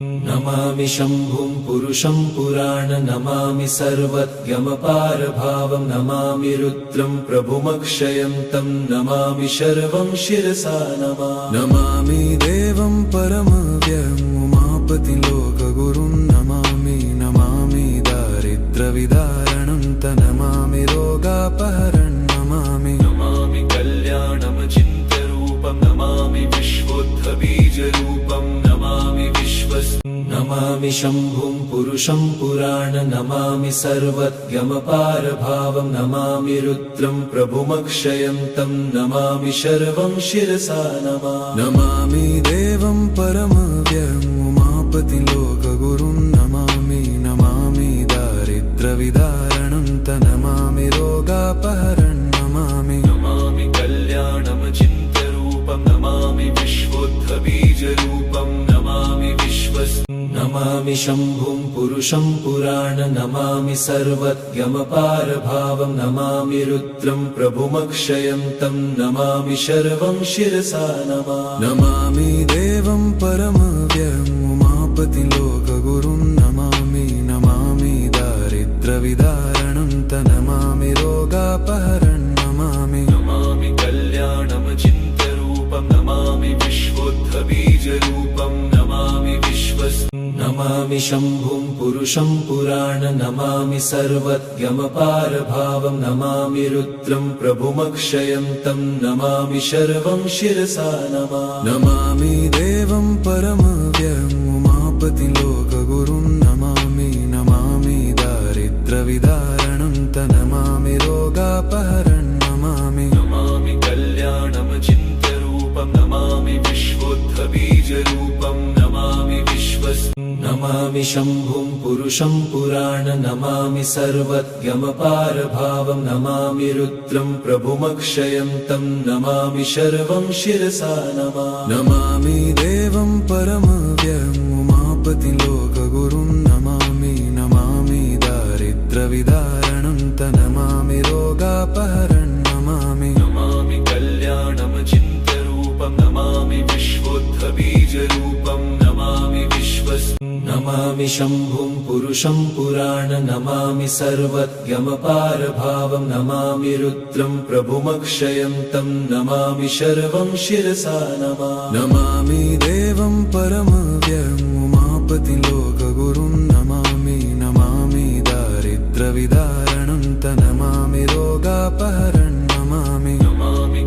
नमामि शम्भुं पुरुषं पुराण नमामि सर्वज्ञमपारभावं नमामि रुद्रं प्रभुमक्षयं तं नमामि शर्वं शिरसा नमामि देवं परमव्ययम् उमापतिं लोकगुरुं नमामि दारिद्र्यविदारणं तं नमामि रोगापहरं नमामि कल्याणमचिन्त्यरूपं नमामि विश्वोत्थबीजरूपं नमामि नमामि शम्भुं पुरुषं पुराण नमामि सर्वज्ञमपारभावं नमामि रुद्रं प्रभुमक्षयं तं नमामि शर्वं शिरसा नमामि देवं परमव्ययम् उमापतिं लोकगुरुं नमामि दारिद्र्यविदारणं तं नमामि रोगापहरं नमामि कल्याणमचिन्त्यरूपं नमामि विश्वोत्थबीजरूपं नमामि नमामि शम्भुं पुरुषं पुराण नमामि सर्वज्ञमपारभावं नमामि रुद्रं प्रभुमक्षयं तं नमामि शर्वं शिरसा नमामि देवं परमव्ययम् उमापतिं लोकगुरुं नमामि दारिद्र्यविदारणं तं नमामि रोगापहरं नमामि कल्याणमचिन्त्यरूपं नमामि विश्वोत्थबीजरूपं नमामि नमामि शम्भुं पुरुषं पुराण नमामि सर्वज्ञमपारभावं नमामि रुद्रं प्रभुमक्षयं तं नमामि शर्वं शिरसा नमामि देवं परमव्ययम् उमापतिं लोकगुरुं नमामि दारिद्र्यविदारणं तं नमामि रोगापहरं नमामि कल्याणमचिन्त्यरूपं नमामि विश्वोत्थबीजरूपं नमामि नमामि शम्भुं पुरुषं पुराण नमामि सर्वज्ञमपारभावं नमामि रुद्रं प्रभुमक्षयं तं नमामि शर्वं शिरसा नमामि देवं परमव्ययम् उमापतिं लोकगुरुं नमामि दारिद्र्यविदारणं तं नमामि रोगापहरं नमामि कल्याणमचिन्त्यरूपं नमामि विश्वोत्थबीजरूपं नमामि नमामि शम्भुं पुरुषं पुराण नमामि सर्वज्ञमपारभावं नमामि रुद्रं प्रभुमक्षयं तं नमामि शर्वं शिरसा नमामि देवं परमव्ययम् उमापतिं लोकगुरुं नमामि दारिद्र्यविदारणं तं नमामि रोगापहरं नमामि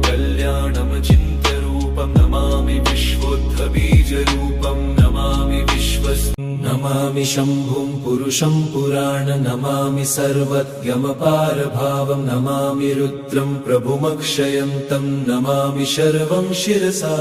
कल्याणमचिन्त्यरूपं नमामि विश्वोत्थबीजरूपं नमामि नमामि शम्भुं पुरुषं पुराण नमामि सर्वज्ञमपारभावं नमामि रुद्रं प्रभुमक्षयं तं नमामि शर्वं शिरसा